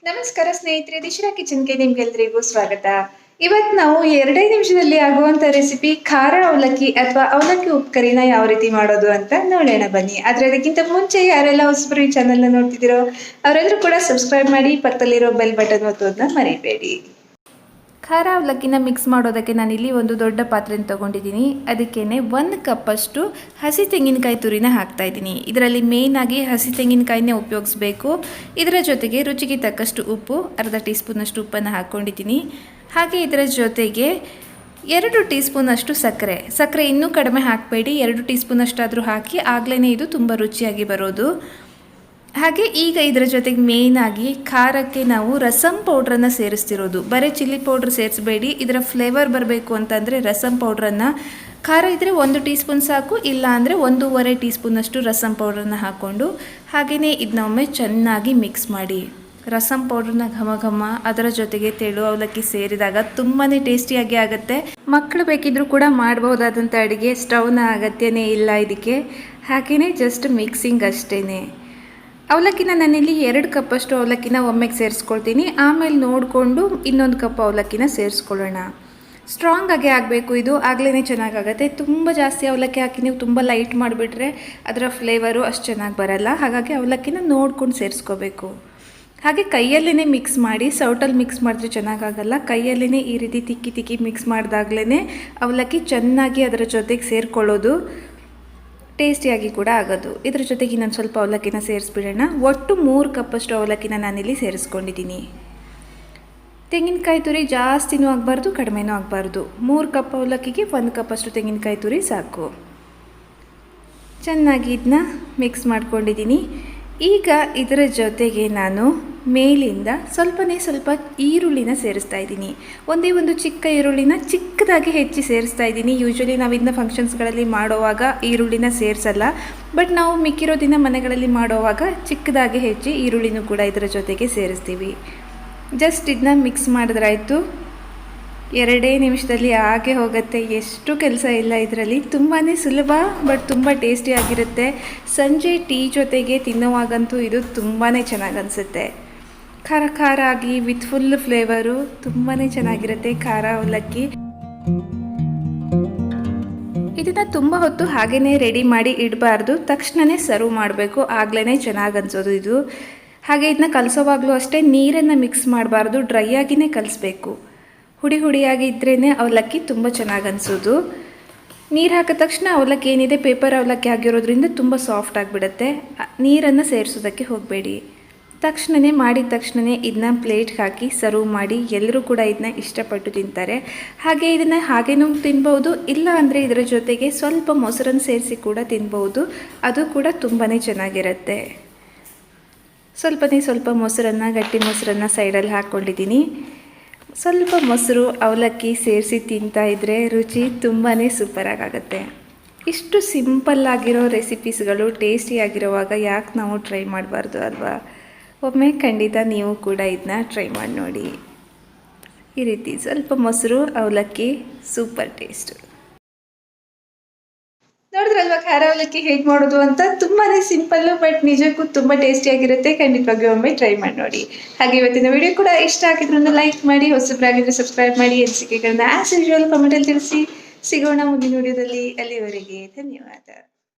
ನಮಸ್ಕಾರ ಸ್ನೇಹಿತರೆ, ದಿಶಿರಾ ಕಿಚನ್ಗೆ ನಿಮ್ಗೆಲ್ರಿಗೂ ಸ್ವಾಗತ. ಇವತ್ತು ನಾವು 2 ನಿಮಿಷದಲ್ಲಿ ಆಗುವಂತ ರೆಸಿಪಿ ಖಾರ ಅವಲಕ್ಕಿ ಅಥವಾ ಅವಲಕ್ಕಿ ಉಪ್ಕರಿನ ಯಾವ ರೀತಿ ಮಾಡೋದು ಅಂತ ನೋಡೋಣ ಬನ್ನಿ. ಆದ್ರೆ ಅದಕ್ಕಿಂತ ಮುಂಚೆ ಯಾರೆಲ್ಲ ಹೊಸಬರು ಈ ಚಾನೆಲ್ನ ನೋಡ್ತಿದ್ದೀರೋ ಅವರೆಲ್ಲರೂ ಕೂಡ ಸಬ್ಸ್ಕ್ರೈಬ್ ಮಾಡಿ, ಪಕ್ಕದಲ್ಲಿರೋ ಬೆಲ್ ಬಟನ್ ಒತ್ತೋದನ್ನ ಮರಿಬೇಡಿ. ಖಾರ ಅವಲಕ್ಕಿನ ಮಿಕ್ಸ್ ಮಾಡೋದಕ್ಕೆ ನಾನಿಲ್ಲಿ ಒಂದು ದೊಡ್ಡ ಪಾತ್ರೆನ ತೊಗೊಂಡಿದ್ದೀನಿ. ಅದಕ್ಕೇನೆ 1 ಕಪ್ಪಷ್ಟು ಹಸಿ ತೆಂಗಿನಕಾಯಿ ತುರಿನ ಹಾಕ್ತಾಯಿದ್ದೀನಿ. ಇದರಲ್ಲಿ ಮೇಯ್ನಾಗಿ ಹಸಿ ತೆಂಗಿನಕಾಯಿನೇ ಉಪಯೋಗಿಸ್ಬೇಕು. ಇದರ ಜೊತೆಗೆ ರುಚಿಗೆ ತಕ್ಕಷ್ಟು ಉಪ್ಪು, ಅರ್ಧ ಟೀ ಸ್ಪೂನಷ್ಟು ಉಪ್ಪನ್ನು ಹಾಕ್ಕೊಂಡಿದ್ದೀನಿ. ಹಾಗೆ ಇದರ ಜೊತೆಗೆ 2 ಟೀ ಸ್ಪೂನಷ್ಟು ಸಕ್ಕರೆ ಇನ್ನೂ ಕಡಿಮೆ ಹಾಕಬೇಡಿ, 2 ಟೀ ಸ್ಪೂನಷ್ಟಾದರೂ ಹಾಕಿ, ಆಗಲೇ ಇದು ತುಂಬ ರುಚಿಯಾಗಿ ಬರೋದು. ಹಾಗೆ ಈಗ ಇದರ ಜೊತೆಗೆ ಮೇಯ್ನಾಗಿ ಖಾರಕ್ಕೆ ನಾವು ರಸಮ್ ಪೌಡ್ರನ್ನು ಸೇರಿಸ್ತಿರೋದು. ಬರೀ ಚಿಲ್ಲಿ ಪೌಡ್ರ್ ಸೇರಿಸಬೇಡಿ, ಇದರ ಫ್ಲೇವರ್ ಬರಬೇಕು ಅಂತಂದರೆ ರಸಮ್ ಪೌಡ್ರನ್ನು, ಖಾರ ಇದ್ದರೆ 1 ಟೀ ಸ್ಪೂನ್ ಸಾಕು, ಇಲ್ಲ ಅಂದರೆ 1.5 ಟೀ ಸ್ಪೂನಷ್ಟು ರಸಮ್ ಪೌಡ್ರನ್ನು ಹಾಕ್ಕೊಂಡು ಹಾಗೆಯೇ ಇದನ್ನ ಒಮ್ಮೆ ಚೆನ್ನಾಗಿ ಮಿಕ್ಸ್ ಮಾಡಿ. ರಸಮ್ ಪೌಡ್ರನ್ನ ಘಮ ಅದರ ಜೊತೆಗೆ ತೆಳು ಅವಲಕ್ಕಿ ಸೇರಿದಾಗ ತುಂಬಾ ಟೇಸ್ಟಿಯಾಗಿ ಆಗುತ್ತೆ. ಮಕ್ಕಳು ಬೇಕಿದ್ರೂ ಕೂಡ ಮಾಡ್ಬೋದಾದಂಥ ಅಡುಗೆ, ಸ್ಟವ್ನ ಅಗತ್ಯನೇ ಇಲ್ಲ ಇದಕ್ಕೆ. ಹಾಗೆಯೇ ಜಸ್ಟ್ ಮಿಕ್ಸಿಂಗ್ ಅಷ್ಟೇ. ಅವಲಕ್ಕಿನ ನಾನಿಲ್ಲಿ 2 ಕಪ್ಪಷ್ಟು ಅವಲಕ್ಕಿನ ಒಮ್ಮೆಗೆ ಸೇರಿಸ್ಕೊಳ್ತೀನಿ. ಆಮೇಲೆ ನೋಡಿಕೊಂಡು ಇನ್ನೊಂದು ಕಪ್ ಅವಲಕ್ಕಿನ ಸೇರಿಸ್ಕೊಳ್ಳೋಣ. ಸ್ಟ್ರಾಂಗ್ ಆಗಿ ಆಗಬೇಕು ಇದು, ಆಗಲೇ ಚೆನ್ನಾಗಾಗುತ್ತೆ. ತುಂಬ ಜಾಸ್ತಿ ಅವಲಕ್ಕಿ ಹಾಕಿ ನೀವು ತುಂಬ ಲೈಟ್ ಮಾಡಿಬಿಟ್ರೆ ಅದರ ಫ್ಲೇವರು ಅಷ್ಟು ಚೆನ್ನಾಗಿ ಬರಲ್ಲ. ಹಾಗಾಗಿ ಅವಲಕ್ಕಿನ ನೋಡ್ಕೊಂಡು ಸೇರಿಸ್ಕೋಬೇಕು. ಹಾಗೆ ಕೈಯಲ್ಲೇ ಮಿಕ್ಸ್ ಮಾಡಿ, ಸೌಟಲ್ಲಿ ಮಿಕ್ಸ್ ಮಾಡಿದ್ರೆ ಚೆನ್ನಾಗಾಗಲ್ಲ. ಕೈಯಲ್ಲೇ ಈ ರೀತಿ ತಿಕ್ಕಿ ಮಿಕ್ಸ್ ಮಾಡಿದಾಗಲೇ ಅವಲಕ್ಕಿ ಚೆನ್ನಾಗಿ ಅದರ ಜೊತೆಗೆ ಸೇರಿಕೊಳ್ಳೋದು, ಟೇಸ್ಟಿಯಾಗಿ ಕೂಡ ಆಗೋದು. ಇದರ ಜೊತೆಗೆ ಇನ್ನೊಂದು ಸ್ವಲ್ಪ ಅವಲಕ್ಕಿನ ಸೇರಿಸ್ಬಿಡೋಣ. ಒಟ್ಟು 3 ಕಪ್ಪಷ್ಟು ಅವಲಕ್ಕಿನ ನಾನಿಲ್ಲಿ ಸೇರಿಸ್ಕೊಂಡಿದ್ದೀನಿ. ತೆಂಗಿನಕಾಯಿ ತುರಿ ಜಾಸ್ತಿನೂ ಆಗಬಾರ್ದು, ಕಡಿಮೆನೂ ಆಗಬಾರ್ದು. 3 ಕಪ್ ಅವಲಕ್ಕಿಗೆ 1 ಕಪ್ಪಷ್ಟು ತೆಂಗಿನಕಾಯಿ ತುರಿ ಸಾಕು. ಚೆನ್ನಾಗಿ ಇದನ್ನ ಮಿಕ್ಸ್ ಮಾಡ್ಕೊಂಡಿದ್ದೀನಿ. ಈಗ ಇದರ ಜೊತೆಗೆ ನಾನು ಮೇಲಿಂದ ಸ್ವಲ್ಪ ಈರುಳ್ಳಿನ ಸೇರಿಸ್ತಾ ಇದ್ದೀನಿ. ಒಂದು ಚಿಕ್ಕ ಈರುಳ್ಳಿನ ಚಿಕ್ಕದಾಗಿ ಹೆಚ್ಚಿ ಸೇರಿಸ್ತಾ ಇದ್ದೀನಿ. ಯೂಶ್ವಲಿ ನಾವು ಇದನ್ನ ಫಂಕ್ಷನ್ಸ್ಗಳಲ್ಲಿ ಮಾಡೋವಾಗ ಈರುಳ್ಳಿನ ಸೇರಿಸಲ್ಲ, ಬಟ್ ನಾವು ಮಿಕ್ಕಿರೋ ದಿನ ಮನೆಗಳಲ್ಲಿ ಮಾಡೋವಾಗ ಚಿಕ್ಕದಾಗಿ ಹೆಚ್ಚಿ ಈರುಳ್ಳಿನೂ ಕೂಡ ಇದರ ಜೊತೆಗೆ ಸೇರಿಸ್ತೀವಿ. ಜಸ್ಟ್ ಇದನ್ನ ಮಿಕ್ಸ್ ಮಾಡಿದ್ರಾಯ್ತು. 2 ನಿಮಿಷದಲ್ಲಿ ಹಾಗೆ ಹೋಗುತ್ತೆ. ಎಷ್ಟು ಕೆಲಸ ಇಲ್ಲ ಇದರಲ್ಲಿ. ತುಂಬಾ ಸುಲಭ, ಬಟ್ ತುಂಬ ಟೇಸ್ಟಿಯಾಗಿರುತ್ತೆ. ಸಂಜೆ ಟೀ ಜೊತೆಗೆ ತಿನ್ನುವಾಗಂತೂ ಇದು ತುಂಬಾ ಚೆನ್ನಾಗಿ ಅನಿಸುತ್ತೆ. ಖಾರ ಆಗಿ ವಿತ್ ಫುಲ್ ಫ್ಲೇವರು ತುಂಬಾ ಚೆನ್ನಾಗಿರುತ್ತೆ ಖಾರ ಅವಲಕ್ಕಿ. ಇದನ್ನು ತುಂಬ ಹೊತ್ತು ಹಾಗೇ ರೆಡಿ ಮಾಡಿ ಇಡಬಾರ್ದು, ತಕ್ಷಣವೇ ಸರ್ವ್ ಮಾಡಬೇಕು, ಆಗಲೇ ಚೆನ್ನಾಗಿ ಅನಿಸೋದು ಇದು. ಹಾಗೆ ಇದನ್ನ ಕಲಸೋವಾಗಲೂ ಅಷ್ಟೇ ನೀರನ್ನು ಮಿಕ್ಸ್ ಮಾಡಬಾರ್ದು, ಡ್ರೈ ಆಗಿಯೇ ಕಲಿಸ್ಬೇಕು. ಹುಡಿಯಾಗಿ ಇದ್ರೇ ಅವಲಕ್ಕಿ ತುಂಬ ಚೆನ್ನಾಗಿ ಅನಿಸೋದು. ನೀರು ಹಾಕಿದ ತಕ್ಷಣ ಅವಲಕ್ಕಿ ಏನಿದೆ ಪೇಪರ್ ಅವಲಕ್ಕಿ ಆಗಿರೋದ್ರಿಂದ ತುಂಬ ಸಾಫ್ಟ್ ಆಗಿಬಿಡುತ್ತೆ. ನೀರನ್ನು ಸೇರಿಸೋದಕ್ಕೆ ಹೋಗಬೇಡಿ. ಮಾಡಿದ ತಕ್ಷಣವೇ ಇದನ್ನ ಪ್ಲೇಟ್ಗೆ ಹಾಕಿ ಸರ್ವ್ ಮಾಡಿ. ಎಲ್ಲರೂ ಕೂಡ ಇದನ್ನ ಇಷ್ಟಪಟ್ಟು ತಿಂತಾರೆ. ಹಾಗೆ ಇದನ್ನು ಹಾಗೇನೂ ತಿನ್ಬೋದು, ಇಲ್ಲ ಅಂದರೆ ಇದರ ಜೊತೆಗೆ ಸ್ವಲ್ಪ ಮೊಸರನ್ನು ಸೇರಿಸಿ ಕೂಡ ತಿನ್ಬೋದು. ಅದು ಕೂಡ ತುಂಬಾ ಚೆನ್ನಾಗಿರುತ್ತೆ. ಸ್ವಲ್ಪ ಮೊಸರನ್ನು, ಗಟ್ಟಿ ಮೊಸರನ್ನು ಸೈಡಲ್ಲಿ ಹಾಕ್ಕೊಂಡಿದ್ದೀನಿ. ಸ್ವಲ್ಪ ಮೊಸರು ಅವಲಕ್ಕಿ ಸೇರಿಸಿ ತಿಂತಾ ಇದ್ದರೆ ರುಚಿ ತುಂಬಾ ಸೂಪರಾಗುತ್ತೆ. ಇಷ್ಟು ಸಿಂಪಲ್ಲಾಗಿರೋ ರೆಸಿಪೀಸ್ಗಳು ಟೇಸ್ಟಿಯಾಗಿರೋವಾಗ ಯಾಕೆ ನಾವು ಟ್ರೈ ಮಾಡಬಾರ್ದು ಅಲ್ವಾ? ಒಮ್ಮೆ ಖಂಡಿತ ನೀವು ಕೂಡ ಇದನ್ನ ಟ್ರೈ ಮಾಡಿ ನೋಡಿ. ಈ ರೀತಿ ಸ್ವಲ್ಪ ಮೊಸರು ಅವಲಕ್ಕಿ ಸೂಪರ್ ಟೇಸ್ಟು. ನೋಡಿದ್ರಲ್ವಾ ಖಾರ ಅವಲಕ್ಕಿ ಹೇಗೆ ಮಾಡೋದು ಅಂತ? ತುಂಬಾ ಸಿಂಪಲ್ಲು, ಬಟ್ ನಿಜಕ್ಕೂ ತುಂಬ ಟೇಸ್ಟಿಯಾಗಿರುತ್ತೆ. ಖಂಡಿತವಾಗಿ ಒಮ್ಮೆ ಟ್ರೈ ಮಾಡಿ ನೋಡಿ. ಹಾಗೆ ಇವತ್ತಿನ ವಿಡಿಯೋ ಕೂಡ ಇಷ್ಟ ಆಗಿದ್ರು ಲೈಕ್ ಮಾಡಿ, ಹೊಸಬರಾಗಿದ್ದರೆ ಸಬ್ಸ್ಕ್ರೈಬ್ ಮಾಡಿ. ಅನಿಸಿಕೆಗಳನ್ನ ಆಸ್ ಯೂಶುವಲ್ ಕಮೆಂಟಲ್ಲಿ ತಿಳಿಸಿ. ಸಿಗೋಣ ಮುಂದಿನ ವಿಡಿಯೋದಲ್ಲಿ. ಅಲ್ಲಿವರೆಗೆ ಧನ್ಯವಾದ.